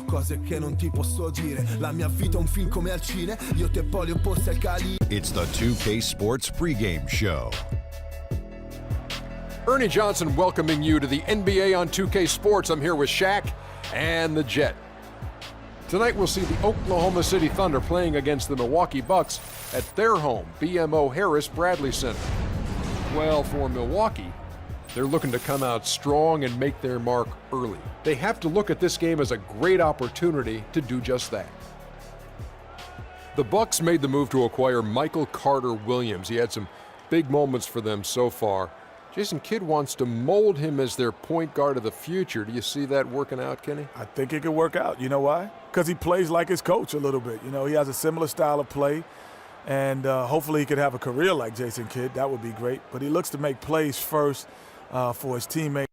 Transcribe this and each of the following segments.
Cose che non ti posso dire. La mia vita è un film come al cine. Io te poli opposti al cali. It's the 2K Sports pregame show. Ernie Johnson welcoming you to the NBA on 2K Sports. I'm here with Shaq and the Jet. Tonight we'll see the Oklahoma City Thunder playing against the Milwaukee Bucks at their home, BMO Harris Bradley Center. Well, for Milwaukee, they're looking to come out strong and make their mark early. They have to look at this game as a great opportunity to do just that. The Bucks made the move to acquire Michael Carter-Williams. He had some big moments for them so far. Jason Kidd wants to mold him as their point guard of the future. Do you see that working out, Kenny? I think it could work out. You know why? Because he plays like his coach a little bit. You know, he has a similar style of play, and hopefully he could have a career like Jason Kidd. That would be great. But he looks to make plays first for his teammates.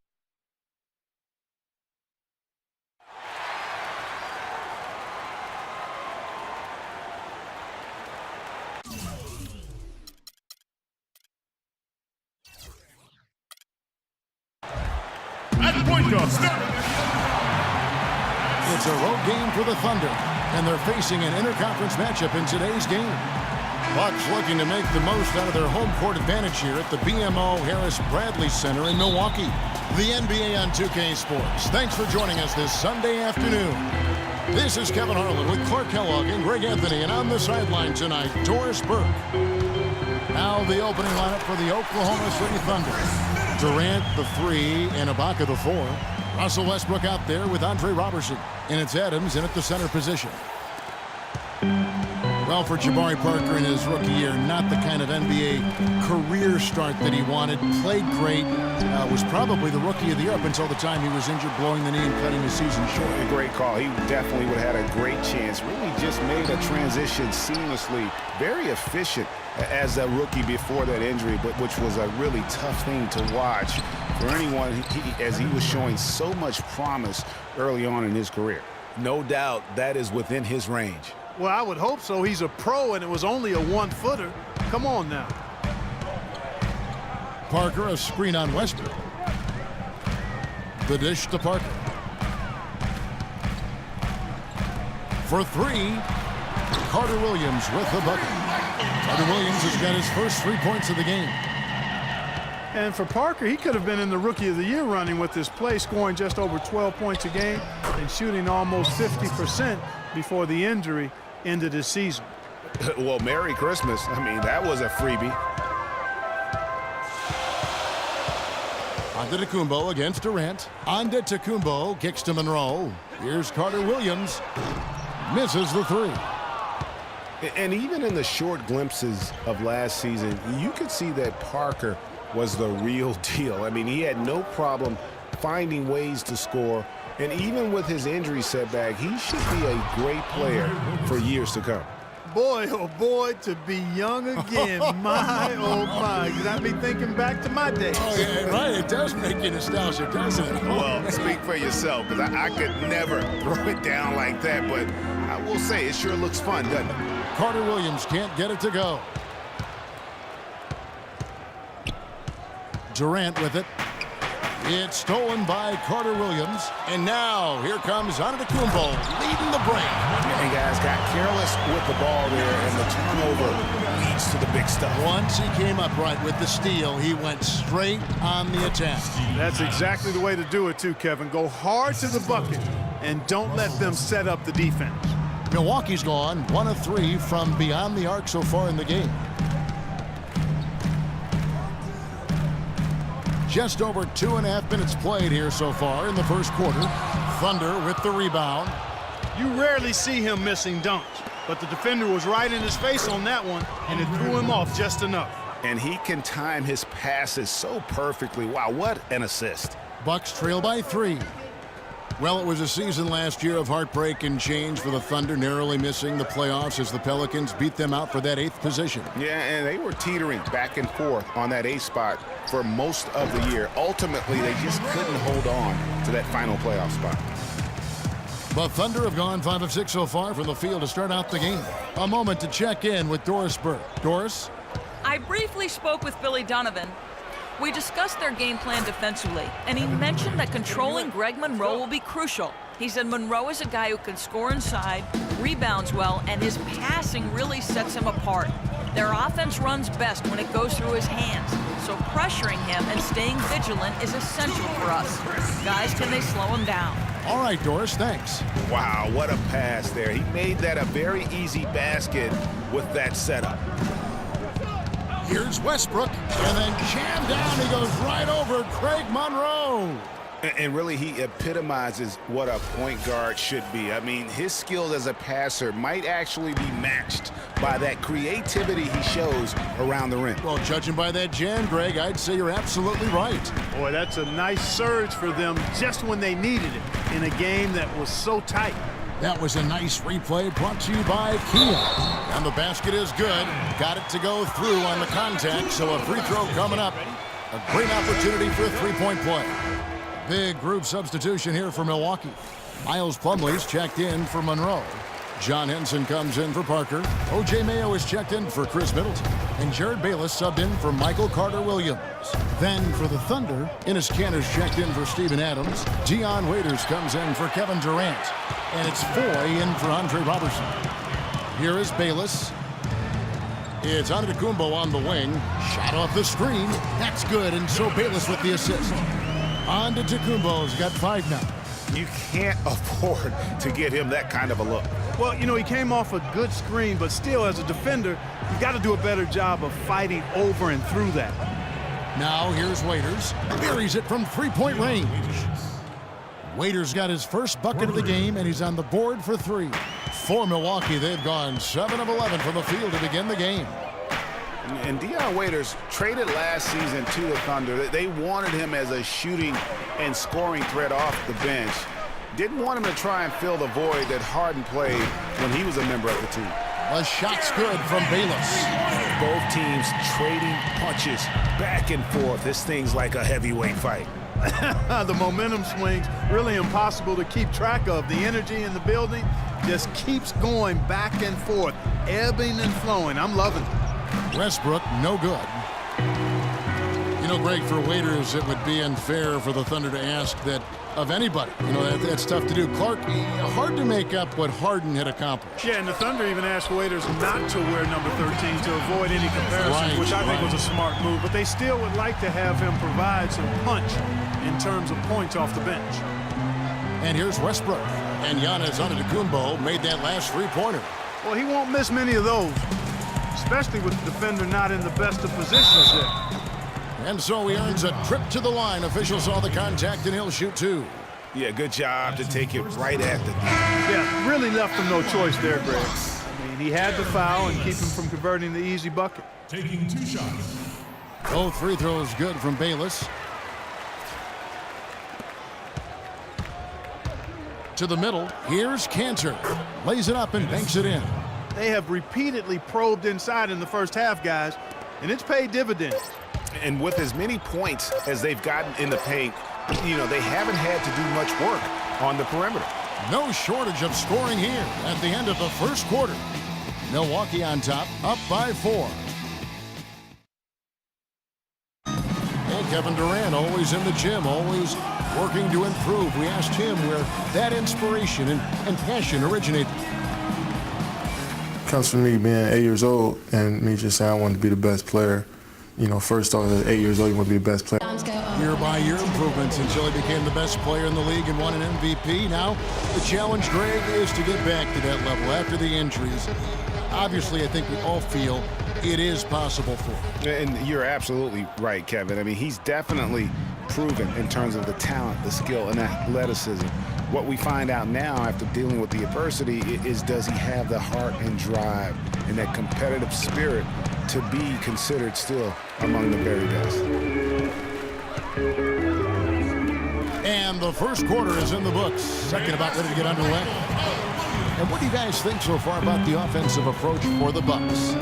It's a road game for the Thunder, and they're facing an interconference matchup in today's game. Bucks looking to make the most out of their home court advantage here at the BMO Harris Bradley Center in Milwaukee. The NBA on 2K Sports. Thanks for joining us this Sunday afternoon. This is Kevin Harlan with Clark Kellogg and Greg Anthony, and on the sideline tonight, Doris Burke. Now the opening lineup for the Oklahoma City Thunder. Durant, the 3, and Ibaka, the 4. Russell Westbrook out there with Andre Robertson. And it's Adams in at the center position. Well, for Jabari Parker in his rookie year, not the kind of NBA career start that he wanted. Played great. Was probably the rookie of the year up until the time he was injured, blowing the knee and cutting the season short. A great call. He definitely would have had a great chance. Really just made a transition seamlessly. Very efficient as a rookie before that injury, but which was a really tough thing to watch for anyone, as he was showing so much promise early on in his career. No doubt that is within his range. Well, I would hope so. He's a pro, and it was only a one-footer. Come on now. Parker, a screen on Westbrook. The dish to Parker. For 3, Carter-Williams with the bucket. Carter-Williams has got his first 3 points of the game. And for Parker, he could have been in the Rookie of the Year running with this play, scoring just over 12 points a game and shooting almost 50% before the injury ended his season. Well, Merry Christmas. I mean, that was a freebie. Antetokounmpo against Durant. Antetokounmpo kicks to Monroe. Here's Carter-Williams. Misses the 3. And even in the short glimpses of last season, you could see that Parker was the real deal. I mean, he had no problem finding ways to score. And even with his injury setback, he should be a great player for years to come. Boy, oh boy, to be young again. My, oh my. Got me thinking back to my days. Oh, yeah, right. It does make you nostalgic, doesn't it? Well, speak for yourself, because I could never throw it down like that. But I will say, it sure looks fun, doesn't it? Carter-Williams can't get it to go. Durant with it. It's stolen by Carter-Williams. And now here comes Antetokounmpo leading the break. And guys got careless with the ball there, and the turnover leads to the big stuff. Once he came upright with the steal, he went straight on the attack. That's exactly the way to do it too, Kevin. Go hard to the bucket and don't let them set up the defense. Milwaukee's gone 1 of 3 from beyond the arc so far in the game. Just over 2.5 minutes played here so far in the first quarter. Thunder with the rebound. You rarely see him missing dunks, but the defender was right in his face on that one, and it threw him off just enough. And he can time his passes so perfectly. Wow, what an assist. Bucks trail by 3. Well, it was a season last year of heartbreak and change for the Thunder, narrowly missing the playoffs as the Pelicans beat them out for that 8th position. Yeah, and they were teetering back and forth on that 8th spot for most of the year. Ultimately, they just couldn't hold on to that final playoff spot. The Thunder have gone 5 of 6 so far from the field to start out the game. A moment to check in with Doris Burke. Doris? I briefly spoke with Billy Donovan. We discussed their game plan defensively, and he mentioned that controlling Greg Monroe will be crucial. He said Monroe is a guy who can score inside, rebounds well, and his passing really sets him apart. Their offense runs best when it goes through his hands, so pressuring him and staying vigilant is essential for us. Guys, can they slow him down? All right, Doris, thanks. Wow, what a pass there. He made that a very easy basket with that setup. Here's Westbrook, and then jammed down. He goes right over Craig Monroe. And really, he epitomizes what a point guard should be. I mean, his skills as a passer might actually be matched by that creativity he shows around the rim. Well, judging by that jam, Greg, I'd say you're absolutely right. Boy, that's a nice surge for them just when they needed it in a game that was so tight. That was a nice replay brought to you by Kia. And the basket is good. Got it to go through on the contact, so a free throw coming up. A great opportunity for a three-point play. Big group substitution here for Milwaukee. Miles Plumlee's checked in for Monroe. John Henson comes in for Parker. O.J. Mayo is checked in for Chris Middleton. And Jared Bayless subbed in for Michael Carter-Williams. Then for the Thunder, Enes Kanter's checked in for Steven Adams. Dion Waiters comes in for Kevin Durant. And it's Foy in for Andre Robertson. Here is Bayless. It's Antetokounmpo on the wing. Shot off the screen. That's good, and so Bayless with the assist. Antetokounmpo's got 5 now. You can't afford to get him that kind of a look. Well, you know, he came off a good screen, but still, as a defender, you got to do a better job of fighting over and through that. Now here's Waiters. Buries it from three-point range. Waiters got his first bucket of the game, and he's on the board for 3. For Milwaukee, they've gone 7 of 11 from the field to begin the game. And Dion Waiters traded last season to the Thunder. They wanted him as a shooting and scoring threat off the bench. Didn't want him to try and fill the void that Harden played when he was a member of the team. A shot's good from Bayless. Both teams trading punches back and forth. This thing's like a heavyweight fight. The momentum swings really impossible to keep track of. The energy in the building just keeps going back and forth, ebbing and flowing. I'm loving it. Westbrook, no good. You know, Greg, for Waiters, it would be unfair for the Thunder to ask that of anybody. You know, that's tough to do. Clark, hard to make up what Harden had accomplished. Yeah, and the Thunder even asked Waiters not to wear number 13 to avoid any comparisons, which I think was a smart move. But they still would like to have him provide some punch in terms of points off the bench. And here's Westbrook. And Giannis Antetokounmpo made that last three-pointer. Well, he won't miss many of those, especially with the defender not in the best of positions there. And so he earns a trip to the line. Officials saw the contact, and he'll shoot 2. Yeah, good job to take it right at the... Yeah, really left him no choice there, Greg. I mean, he had to foul and keep him from converting the easy bucket. Taking 2 shots. Both free throws good from Bayless. To the middle, here's Kanter. Lays it up and banks it in. They have repeatedly probed inside in the first half, guys, and it's paid dividends. And with as many points as they've gotten in the paint, you know, they haven't had to do much work on the perimeter. No shortage of scoring here at the end of the first quarter. Milwaukee on top, up by 4. And Kevin Durant, always in the gym, always working to improve. We asked him where that inspiration and passion originated. Comes from me being 8 years old and me just saying I wanted to be the best player. You know, first off, at 8 years old, you want to be the best player. Year by year improvements until he became the best player in the league and won an MVP. Now, the challenge, Greg, is to get back to that level after the injuries. Obviously, I think we all feel it is possible for him. And you're absolutely right, Kevin. I mean, he's definitely proven in terms of the talent, the skill, and athleticism. What we find out now after dealing with the adversity is, does he have the heart and drive and that competitive spirit to be considered still among the very best. And the first quarter is in the books. Second about ready to get underway. And what do you guys think so far about the offensive approach for the Bucks?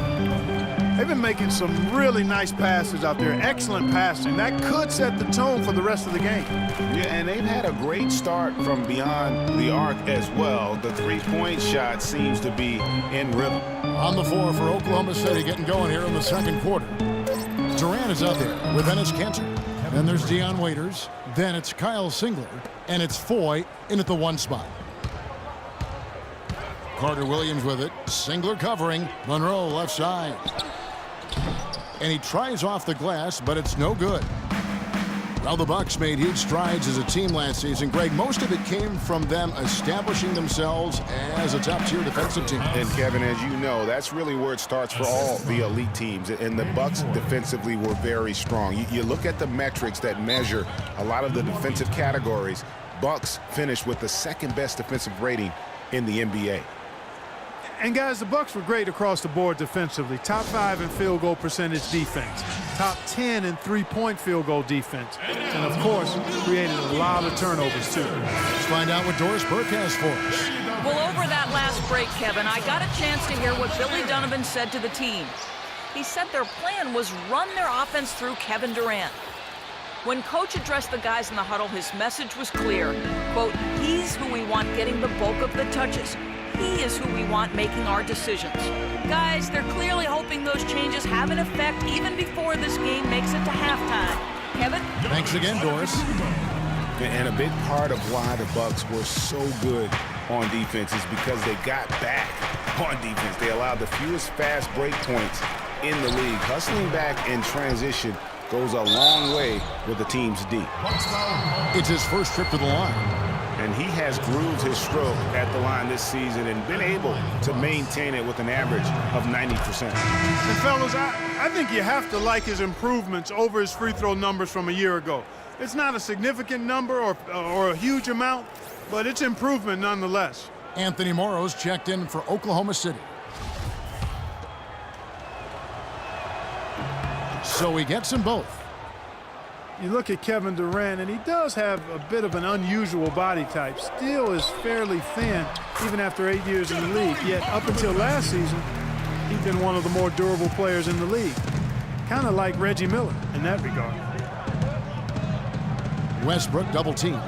They've been making some really nice passes out there. Excellent passing. That could set the tone for the rest of the game. Yeah, and they've had a great start from beyond the arc as well. The three-point shot seems to be in rhythm. On the floor for Oklahoma City, getting going here in the second quarter. Durant is out there with Enes Kanter. Then there's Deion Waiters. Then it's Kyle Singler. And it's Foy in at the 1 spot. Carter Williams with it. Singler covering. Monroe left side. And he tries off the glass, but it's no good. Well, the Bucks made huge strides as a team last season. Greg, most of it came from them establishing themselves as a top-tier defensive team. And Kevin, as you know, that's really where it starts for all the elite teams. And the Bucks defensively were very strong. You look at the metrics that measure a lot of the defensive categories. Bucks finished with the 2nd-best defensive rating in the NBA. And guys, the Bucks were great across the board defensively. Top 5 in field goal percentage defense. Top 10 in three-point field goal defense. And of course, created a lot of turnovers too. Let's find out what Doris Burke has for us. Well, over that last break, Kevin, I got a chance to hear what Billy Donovan said to the team. He said their plan was run their offense through Kevin Durant. When Coach addressed the guys in the huddle, his message was clear. Quote, he's who we want getting the bulk of the touches. He is who we want making our decisions. Guys, they're clearly hoping those changes have an effect even before this game makes it to halftime. Kevin? Thanks again, Doris. And a big part of why the Bucks were so good on defense is because they got back on defense. They allowed the fewest fast break points in the league. Hustling back in transition goes a long way with the team's D. It's his first trip to the line. And he has grooved his stroke at the line this season and been able to maintain it with an average of 90%. And fellas, I think you have to like his improvements over his free throw numbers from a year ago. It's not a significant number or a huge amount, but it's improvement nonetheless. Anthony Morrow's checked in for Oklahoma City. So he gets them both. You look at Kevin Durant, and he does have a bit of an unusual body type. Still is fairly thin, even after 8 years in the league. Yet up until last season, he's been one of the more durable players in the league. Kind of like Reggie Miller in that regard. Westbrook double team.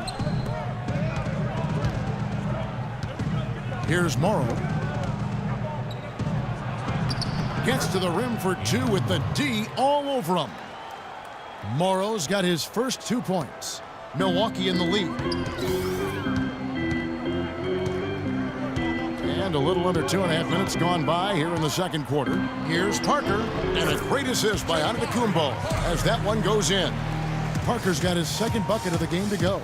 Here's Morrow. Gets to the rim for 2 with the D all over him. Morrow's got his first 2 points. Milwaukee in the lead. And a little under 2.5 minutes gone by here in the second quarter. Here's Parker, and a great assist by Antetokounmpo as that one goes in. Parker's got his 2nd bucket of the game to go.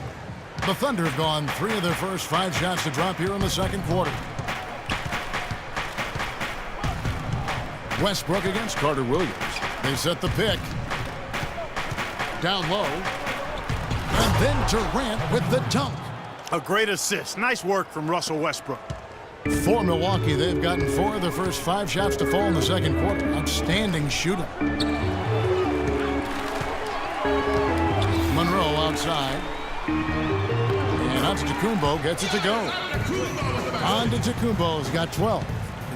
The Thunder have gone 3 of their first 5 shots to drop here in the second quarter. Westbrook against Carter Williams. They set the pick. Down low. And then Durant with the dunk. A great assist. Nice work from Russell Westbrook. For Milwaukee, they've gotten 4 of their first 5 shots to fall in the second quarter. Outstanding shooting. Monroe outside. And Antetokounmpo gets it to go. Antetokounmpo's got 12.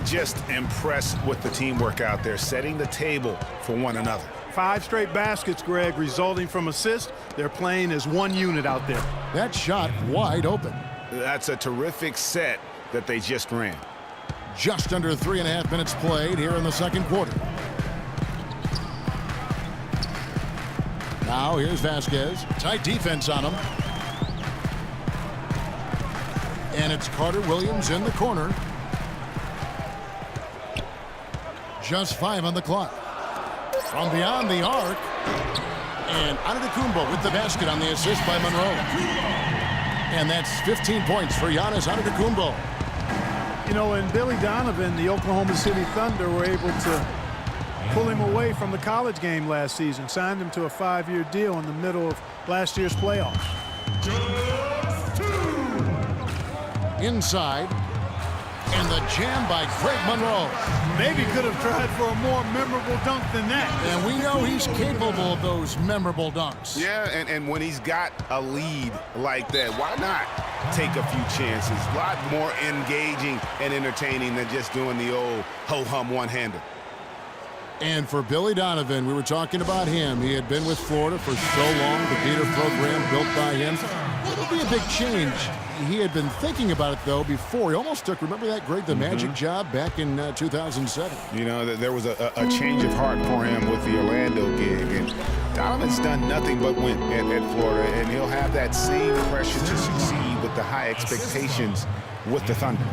Just impressed with the teamwork out there, setting the table for one another. 5 straight baskets, Greg, resulting from assists. They're playing as one unit out there. That shot wide open. That's a terrific set that they just ran. Just under 3.5 minutes played here in the second quarter. Now here's Vasquez. Tight defense on him. And it's Carter Williams in the corner. Just 5 on the clock. From beyond the arc. And Antetokounmpo with the basket on the assist by Monroe. And that's 15 points for Giannis Antetokounmpo. You know, and Billy Donovan, the Oklahoma City Thunder, were able to pull him away from the college game last season. Signed him to a 5-year deal in the middle of last year's playoffs. Inside. And the jam by Greg Monroe. Maybe could have tried for a more memorable dunk than that. And we know he's capable of those memorable dunks. Yeah, and when he's got a lead like that, why not take a few chances? A lot more engaging and entertaining than just doing the old ho-hum one-hander. And for Billy Donovan, we were talking about him. He had been with Florida for so long, the Gator program built by him. It'll be a big change he had been thinking about it, though, before. He almost took, remember that the Magic job back in 2007? You know, there was a change of heart for him with the Orlando gig. And Donovan's done nothing but win at Florida, and he'll have that same pressure to succeed with the high expectations with the Thunder.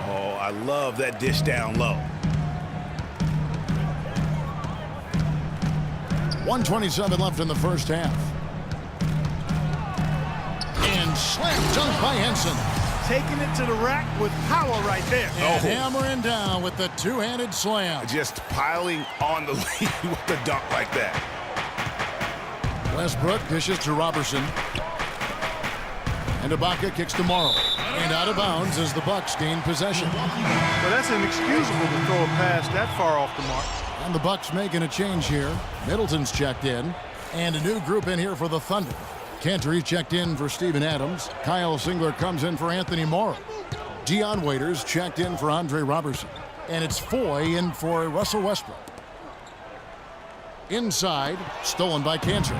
Oh, I love that dish down low. 1:27 left in the first half. And slam dunk by Henson. Taking it to the rack with power right there. And hammering down with the two-handed slam. Just piling on the lead with the dunk like that. Westbrook dishes to Robertson. And Ibaka kicks to Morrow. And out of bounds as the Bucks gain possession. Well, that's inexcusable to throw a pass that far off the mark. And the Bucks making a change here. Middleton's checked in. And a new group in here for the Thunder. Cantor's checked in for Steven Adams. Kyle Singler comes in for Anthony Morrow. Dion Waiters checked in for Andre Robertson. And it's Foy in for Russell Westbrook. Inside, stolen by Cantor.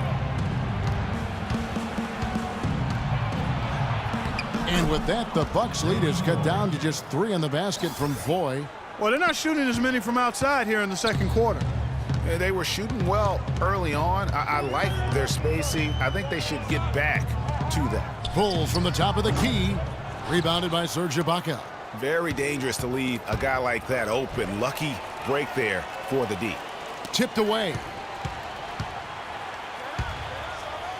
And with that, the Bucks lead is cut down to just 3 in the basket from Foy. Well, they're not shooting as many from outside here in the second quarter. They were shooting well early on. I like their spacing. I think they should get back to that. Pulls from the top of the key. Rebounded by Serge Ibaka. Very dangerous to leave a guy like that open. Lucky break there for the D. Tipped away.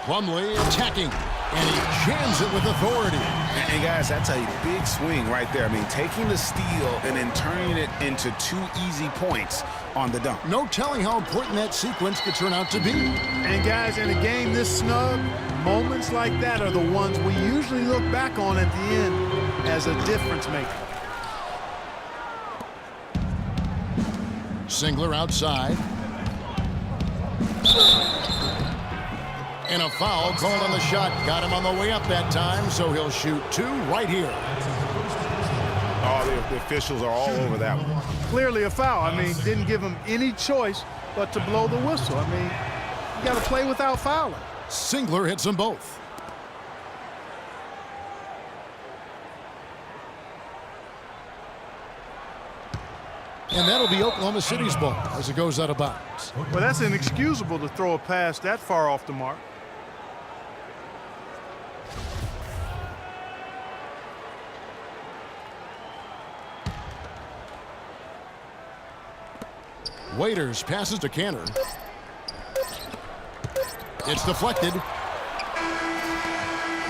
Plumlee attacking. And he jams it with authority. And guys, that's a big swing right there. I mean, taking the steal and then turning it into 2 easy points on the dunk. No telling how important that sequence could turn out to be. And guys, in a game this snug, moments like that are the ones we usually look back on at the end as a difference maker. Singler outside. And a foul called on the shot. Got him on the way up that time, so he'll shoot 2 right here. Oh, the officials are all over that one. Clearly a foul. I mean, didn't give him any choice but to blow the whistle. I mean, you got to play without fouling. Singler hits them both. And that'll be Oklahoma City's ball as it goes out of bounds. Well, that's inexcusable to throw a pass that far off the mark. Waiters passes to Cantor. It's deflected.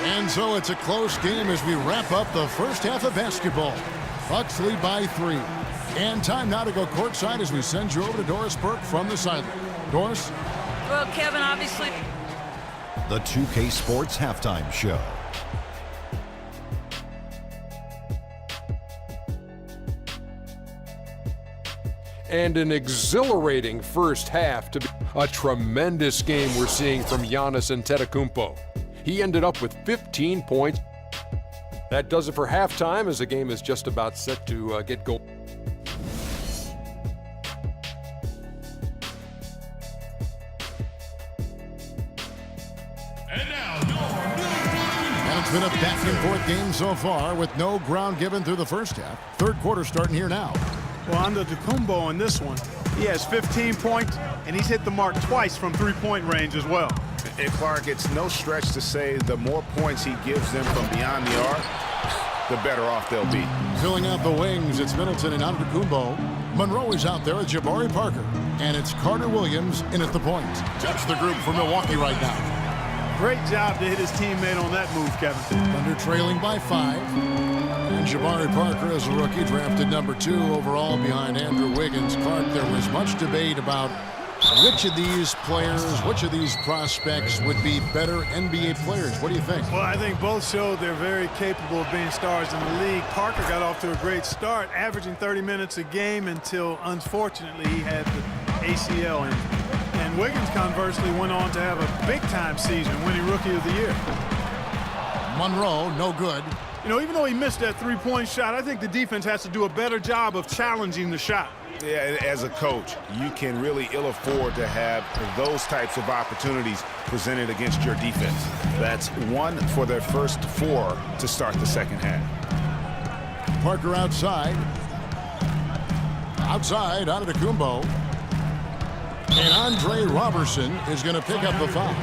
And so it's a close game as we wrap up the first half of basketball. Bucks lead by 3. And time now to go courtside as we send you over to Doris Burke from the sideline. Doris? Well, Kevin, obviously. The 2K Sports Halftime Show. And an exhilarating first half to be a tremendous game we're seeing from Giannis Antetokounmpo. He ended up with 15 points. That does it for halftime as the game is just about set to get going. And it's been a back-and-forth game so far with no ground given through the first half. Third quarter starting here now. Well, Antetokounmpo on this one, he has 15 points, and he's hit the mark twice from three-point range as well. And Clark, it's no stretch to say the more points he gives them from beyond the arc, the better off they'll be. Filling out the wings, it's Middleton and Antetokounmpo. Monroe is out there with Jabari Parker. And it's Carter Williams in at the point. That's the group for Milwaukee right now. Great job to hit his teammate on that move, Kevin. Thunder trailing by 5. And Jabari Parker is a rookie, drafted number 2 overall behind Andrew Wiggins. Clark, there was much debate about which of these players, which of these prospects would be better NBA players. What do you think? Well, I think both showed they're very capable of being stars in the league. Parker got off to a great start, averaging 30 minutes a game until, unfortunately, he had the ACL injury. And Wiggins, conversely, went on to have a big-time season, winning Rookie of the Year. Monroe, no good. You know, even though he missed that three-point shot, I think the defense has to do a better job of challenging the shot. Yeah, as a coach, you can really ill afford to have those types of opportunities presented against your defense. That's 1 for their first 4 to start the second half. Parker outside. Outside, out of Antetokounmpo. And Andre Robertson is going to pick up the foul.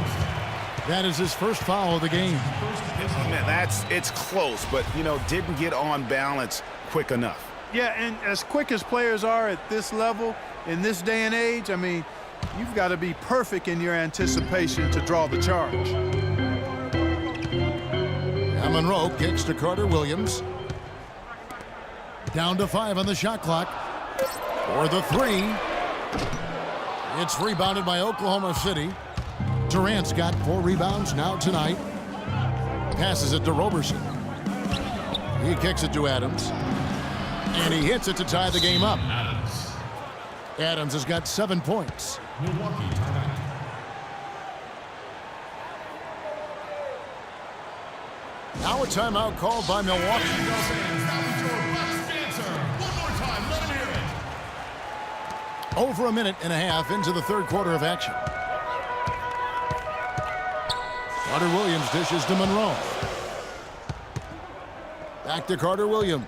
That is his first foul of the game. Man, it's close, but, you know, didn't get on balance quick enough. Yeah, and as quick as players are at this level, in this day and age, I mean, you've got to be perfect in your anticipation to draw the charge. And Monroe kicks to Carter Williams. Down to 5 on the shot clock. For the 3. It's rebounded by Oklahoma City. Durant's got 4 rebounds now tonight. Passes it to Robertson. He kicks it to Adams. And he hits it to tie the game up. Adams has got 7 points. Now a timeout called by Milwaukee. Over a minute and a half into the third quarter of action. Carter Williams dishes to Monroe. Back to Carter Williams.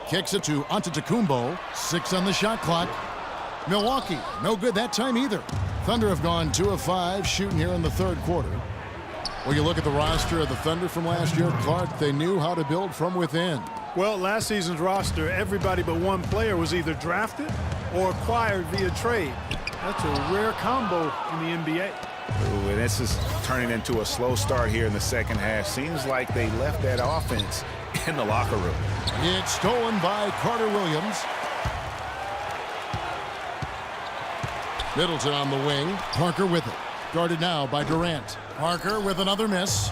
Kicks it to Antetokounmpo. 6 on the shot clock. Milwaukee, no good that time either. Thunder have gone 2 of 5 shooting here in the third quarter. Well, you look at the roster of the Thunder from last year, Clark, they knew how to build from within. Well, last season's roster, everybody but one player was either drafted or acquired via trade. That's a rare combo in the NBA. Ooh, and this is turning into a slow start here in the second half. Seems like they left that offense in the locker room. It's stolen by Carter Williams. Middleton on the wing. Parker with it. Guarded now by Durant. Parker with another miss.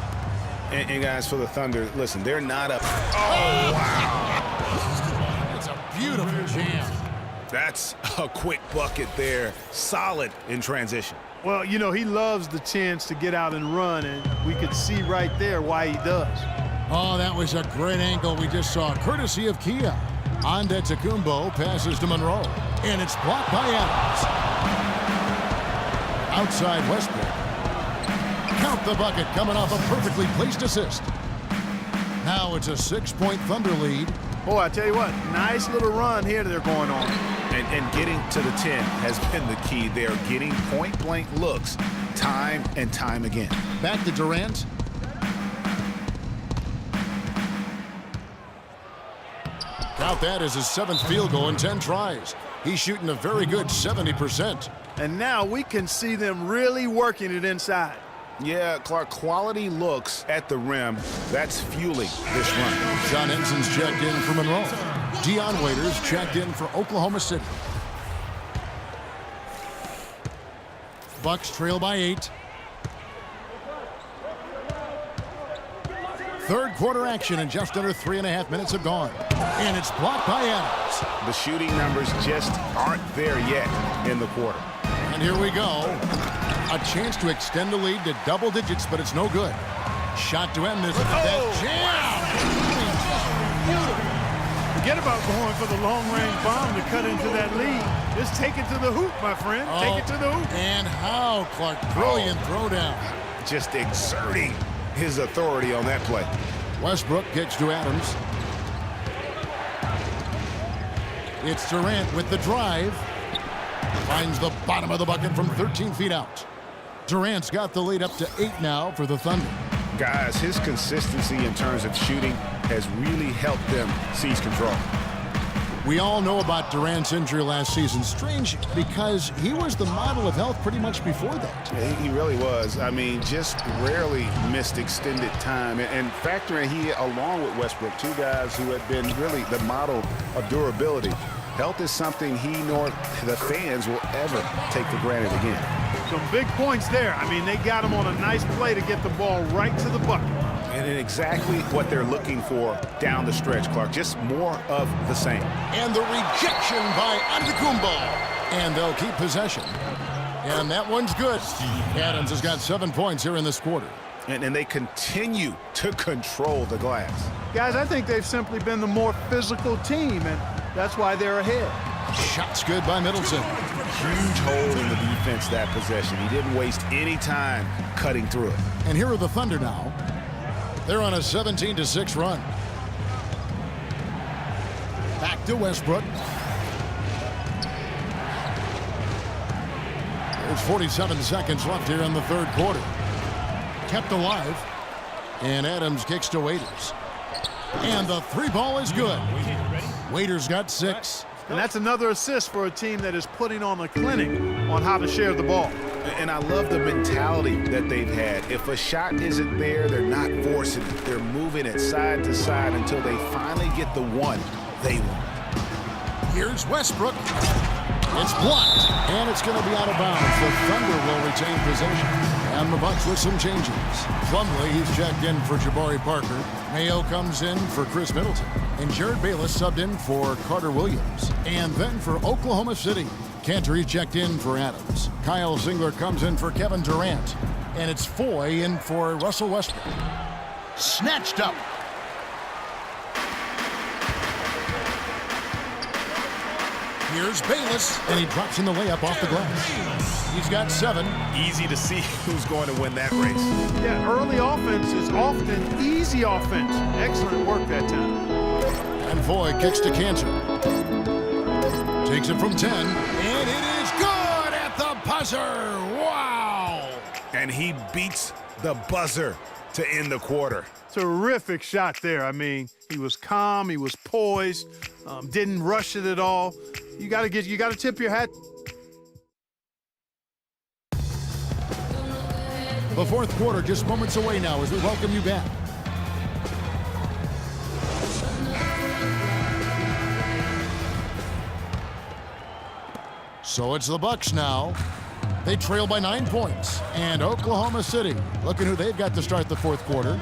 And guys, for the Thunder, listen, they're not up. Oh, wow. It's a beautiful jam. That's a quick bucket there. Solid in transition. Well, you know, he loves the chance to get out and run, and we could see right there why he does. Oh, that was a great angle we just saw, courtesy of Kia. Antetokounmpo passes to Monroe, and it's blocked by Adams. Outside Westbrook. Count the bucket coming off a perfectly placed assist. Now it's a 6-point Thunder lead. Boy, I tell you what, nice little run here they're going on. And getting to the 10 has been the key. They're getting point-blank looks time and time again. Back to Durant. Count that as his 7th field goal in 10 tries. He's shooting a very good 70%. And now we can see them really working it inside. Yeah, Clark, quality looks at the rim. That's fueling this run. John Henson's checked in for Monroe. Dion Waiters checked in for Oklahoma City. Bucks trail by 8. Third quarter action and just under 3.5 minutes have gone. And it's blocked by Adams. The shooting numbers just aren't there yet in the quarter. And here we go. A chance to extend the lead to double digits, but it's no good. Shot to end this. That jam! Forget about going for the long-range bomb to cut into that lead. Just take it to the hoop, my friend. Take it to the hoop. And how, Clark? Brilliant throwdown. Just exerting his authority on that play. Westbrook kicks to Adams. It's Durant with the drive. Finds the bottom of the bucket from 13 feet out. Durant's got the lead up to 8 now for the Thunder. Guys, his consistency in terms of shooting has really helped them seize control. We all know about Durant's injury last season. Strange because he was the model of health pretty much before that. Yeah, he really was. I mean, just rarely missed extended time. And factoring he, along with Westbrook, 2 guys who had been really the model of durability. Health is something he nor the fans will ever take for granted again. Some big points there. I mean, they got him on a nice play to get the ball right to the bucket. And exactly what they're looking for down the stretch, Clark. Just more of the same. And the rejection by Antetokounmpo. And they'll keep possession. And that one's good. Adams has got 7 points here in this quarter. And they continue to control the glass. Guys, I think they've simply been the more physical team, and that's why they're ahead. Shot's good by Middleton. Huge hole in the defense that possession. He didn't waste any time cutting through it. And here are the Thunder now. They're on a 17-6 run. Back to Westbrook. There's 47 seconds left here in the third quarter. Kept alive. And Adams kicks to Waiters. And the three ball is good. Waiters got 6. And that's another assist for a team that is putting on a clinic on how to share the ball. And I love the mentality that they've had. If a shot isn't there, they're not forcing it. They're moving it side to side until they finally get the one they want. Here's Westbrook. It's blocked, and it's going to be out of bounds. The Thunder will retain possession. And the Bucks with some changes. Plumlee, he's checked in for Jabari Parker. Mayo comes in for Chris Middleton. And Jared Bayless subbed in for Carter Williams. And then for Oklahoma City, Cantor, he's checked in for Adams. Kyle Singler comes in for Kevin Durant. And it's Foy in for Russell Westbrook. Snatched up. Here's Bayless, and he drops in the layup off the glass. He's got 7. Easy to see who's going to win that race. Yeah, early offense is often easy offense. Excellent work that time. And Foy kicks to Cantor. Takes it from 10, and it is good at the buzzer. Wow! And he beats the buzzer to end the quarter. Terrific shot there. I mean, he was calm, he was poised, didn't rush it at all. You got to tip your hat. The fourth quarter just moments away now as we welcome you back. So it's the Bucks now. They trail by 9 points. And Oklahoma City, looking who they've got to start the fourth quarter.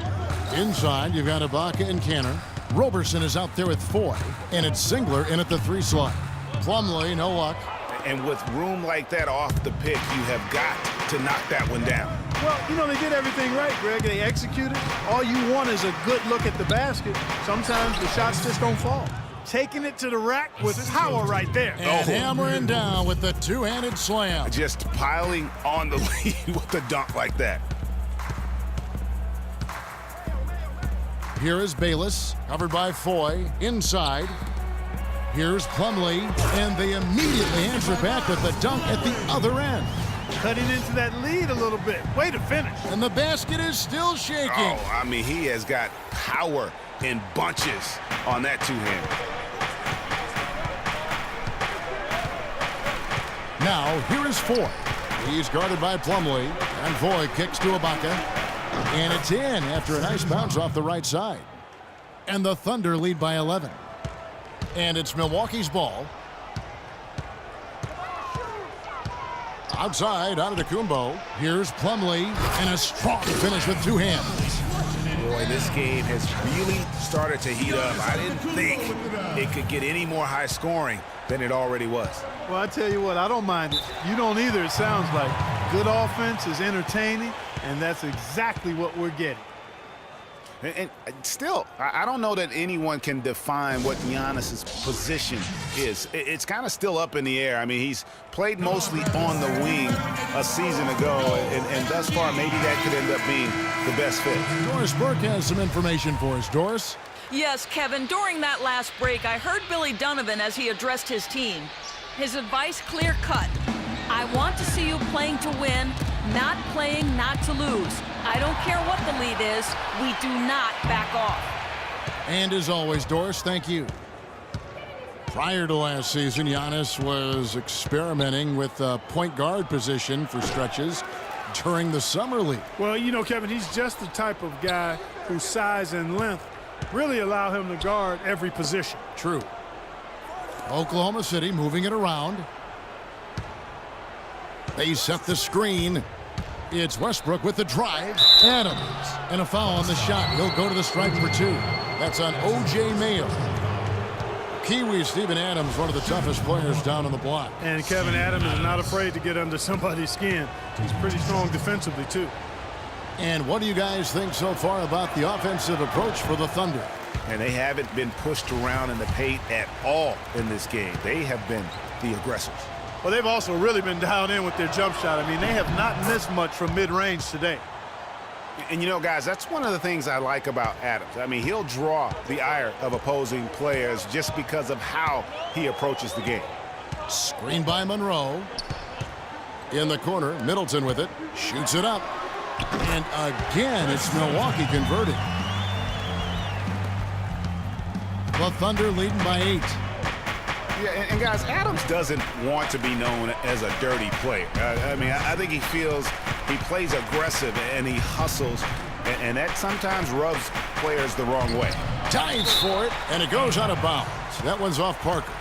Inside, you've got Ibaka and Cantor. Roberson is out there with Foy. And it's Singler in at the 3 slot. Plumlee, no luck. And with room like that off the pick, you have got to knock that one down. Well, you know, they did everything right, Greg. They executed. All you want is a good look at the basket. Sometimes the shots just don't fall. Taking it to the rack with power right there. And hammering down with the two-handed slam. Just piling on the lead with a dunk like that. Here is Bayless, covered by Foy, inside. Here's Plumlee, and they immediately answer back with the dunk at the other end. Cutting into that lead a little bit. Way to finish. And the basket is still shaking. Oh, I mean, he has got power in bunches on that two-hand. Now, here is Foy. He's guarded by Plumlee, and Foy kicks to Ibaka. And it's in after a nice bounce off the right side. And the Thunder lead by 11. And it's Milwaukee's ball. Outside, Antetokounmpo. Here's Plumlee, and a strong finish with 2 hands. Boy, this game has really started to heat up. I didn't think it could get any more high scoring than it already was. Well, I tell you what, I don't mind it. You don't either, it sounds like. Good offense is entertaining, and that's exactly what we're getting. And still, I don't know that anyone can define what Giannis's position is. It's kind of still up in the air. I mean, he's played mostly on the wing a season ago, and thus far, maybe that could end up being the best fit. Doris Burke has some information for us. Doris? Yes, Kevin, during that last break, I heard Billy Donovan as he addressed his team. His advice clear-cut. I want to see you playing to win, not playing not to lose. I don't care what the lead is. We do not back off. And as always, Doris, thank you. Prior to last season, Giannis was experimenting with the point guard position for stretches during the summer league. Well, you know, Kevin, he's just the type of guy whose size and length really allow him to guard every position. True. Oklahoma City moving it around. They set the screen. It's Westbrook with the drive. Adams. And a foul on the shot. He'll go to the stripe for 2. That's on O.J. Mayo. Kiwi Steven Adams, one of the toughest players down on the block. And Kevin Adams is not afraid to get under somebody's skin. He's pretty strong defensively, too. And what do you guys think so far about the offensive approach for the Thunder? And they haven't been pushed around in the paint at all in this game. They have been the aggressors. Well, they've also really been dialed in with their jump shot. I mean, they have not missed much from mid-range today. And, you know, guys, that's one of the things I like about Adams. I mean, he'll draw the ire of opposing players just because of how he approaches the game. Screen by Monroe. In the corner, Middleton with it. Shoots it up. And again, it's Milwaukee converting. The Thunder leading by 8. Yeah, and guys, Adams doesn't want to be known as a dirty player. I mean, I think he feels he plays aggressive and he hustles, and that sometimes rubs players the wrong way. Dives for it, and it goes out of bounds. That one's off Parker.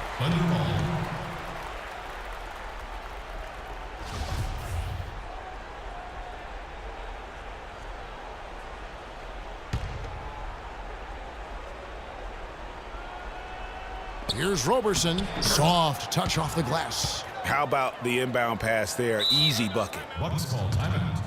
Here's Roberson. Soft touch off the glass. How about the inbound pass there? Easy bucket. What's called timeout?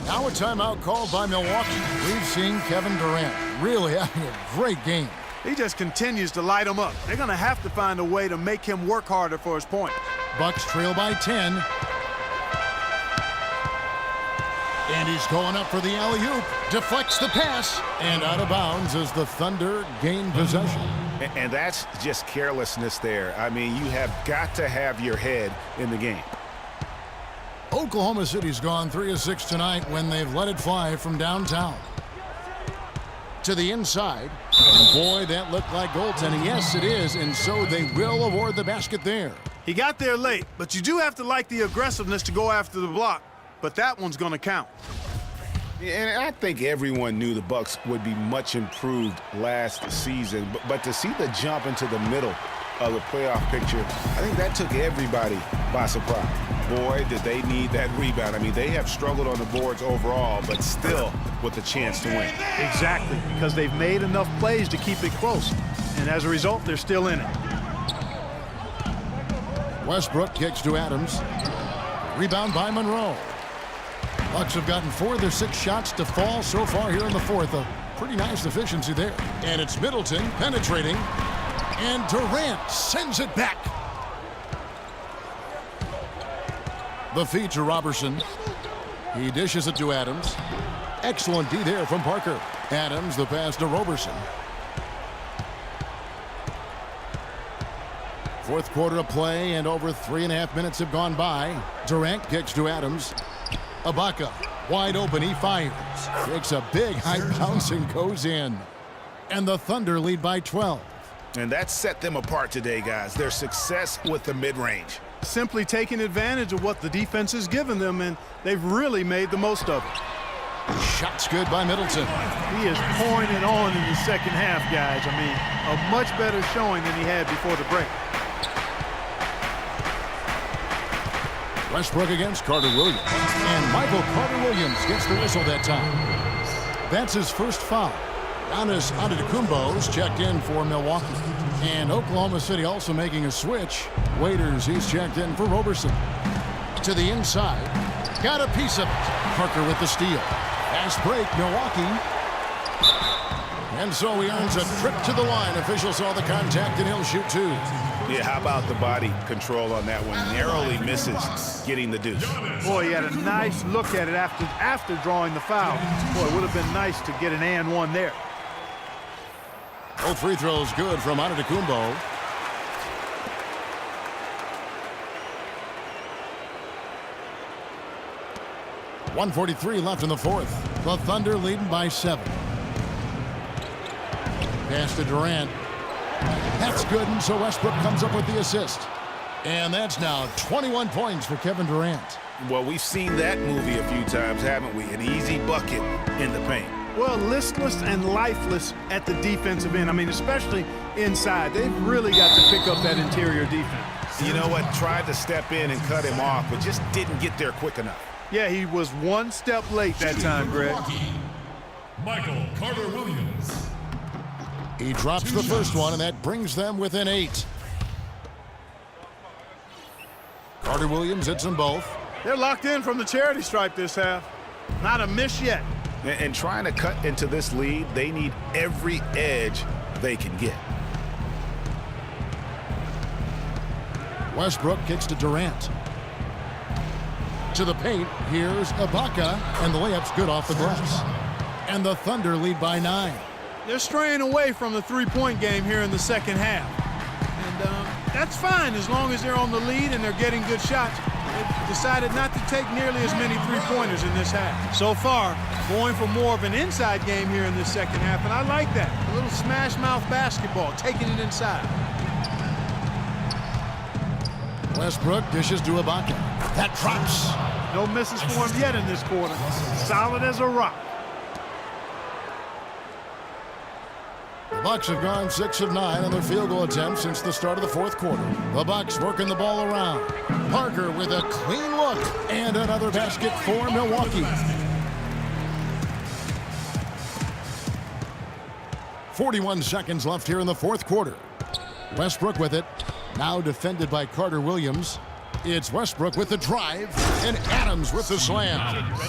Now a timeout called by Milwaukee. We've seen Kevin Durant really having a great game. He just continues to light them up. They're going to have to find a way to make him work harder for his point. Bucks trail by 10. And he's going up for the alley-oop. Deflects the pass. And out of bounds as the Thunder gain possession. And that's just carelessness there. I mean, you have got to have your head in the game. Oklahoma City's gone 3 of 6 tonight when they've let it fly from downtown. To the inside. And boy, that looked like goaltending. Yes, it is. And so they will award the basket there. He got there late, but you do have to like the aggressiveness to go after the block. But that one's going to count. And I think everyone knew the Bucks would be much improved last season. But to see the jump into the middle of the playoff picture, I think that took everybody by surprise. Boy, did they need that rebound. I mean, they have struggled on the boards overall, but still with a chance to win. Exactly, because they've made enough plays to keep it close. And as a result, they're still in it. Westbrook kicks to Adams. Rebound by Monroe. Bucks have gotten 4 of their 6 shots to fall so far here in the fourth. A pretty nice efficiency there. And it's Middleton penetrating. And Durant sends it back. The feed to Robertson. He dishes it to Adams. Excellent D there from Parker. Adams, the pass to Robertson. Fourth quarter of play, and over 3.5 minutes have gone by. Durant kicks to Adams. Ibaka, wide open, he fires. Takes a big high bounce and goes in. And the Thunder lead by 12. And that set them apart today, guys. Their success with the mid-range. Simply taking advantage of what the defense has given them, and they've really made the most of it. Shots good by Middleton. He is pouring it on in the second half, guys. I mean, a much better showing than he had before the break. Westbrook against Carter Williams. And Michael Carter Williams gets the whistle that time. That's his first foul. Giannis Antetokounmpo's checked in for Milwaukee. And Oklahoma City also making a switch. Waiters, he's checked in for Roberson. To the inside. Got a piece of it. Parker with the steal. Fast break, Milwaukee. And so he earns a trip to the line. Officials saw the contact and he'll shoot 2. Yeah, how about the body control on that one? Narrowly misses getting the deuce. Boy, he had a nice look at it after drawing the foul. Boy, it would have been nice to get an and one there. Both free throws good from Antetokounmpo. .143 left in the fourth. The Thunder leading by 7. Pass to Durant. That's good, and so Westbrook comes up with the assist. And that's now 21 points for Kevin Durant. Well, we've seen that movie a few times, haven't we? An easy bucket in the paint. Well, listless and lifeless at the defensive end. I mean, especially inside. They've really got to pick up that interior defense. You know what? Tried to step in and cut him off, but just didn't get there quick enough. Yeah, he was one step late that time, Greg. Michael Carter-Williams. He drops the first one, and that brings them within 8. Carter-Williams hits them both. They're locked in from the charity stripe this half. Not a miss yet. And trying to cut into this lead, they need every edge they can get. Westbrook kicks to Durant. To the paint, here's Ibaka, and the layup's good off the glass. And the Thunder lead by 9. They're straying away from the three-point game here in the second half. And that's fine as long as they're on the lead and they're getting good shots. They've decided not to take nearly as many three-pointers in this half. So far, going for more of an inside game here in this second half, and I like that. A little smash-mouth basketball, taking it inside. Westbrook dishes to Ibaka. That drops. No misses for him yet in this quarter. Solid as a rock. The Bucks have gone 6 of 9 on their field goal attempts since the start of the fourth quarter. The Bucks working the ball around. Parker with a clean look and another basket for Milwaukee. 41 seconds left here in the fourth quarter. Westbrook with it. Now defended by Carter-Williams. It's Westbrook with the drive and Adams with the slam.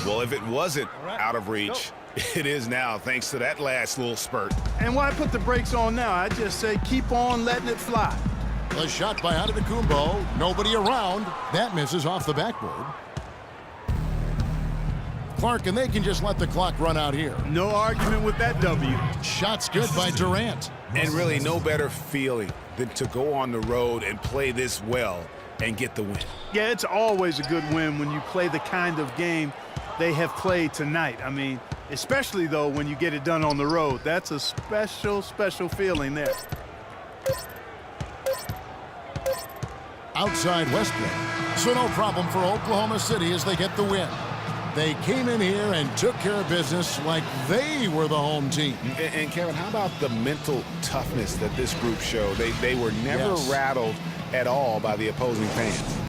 Well, if it wasn't out of reach, it is now, thanks to that last little spurt. And why put the brakes on now? I just say keep on letting it fly. The shot by Antetokounmpo. Nobody around. That misses off the backboard. Clark, and they can just let the clock run out here. No argument with that W. Shot's good by Durant. And really no better feeling than to go on the road and play this well and get the win. Yeah, it's always a good win when you play the kind of game they have played tonight. I mean, especially, though, when you get it done on the road. That's a special, special feeling there. Outside Westbrook. So no problem for Oklahoma City as they get the win. They came in here and took care of business like they were the home team. And Kevin, how about the mental toughness that this group showed? They were never rattled at all by the opposing fans.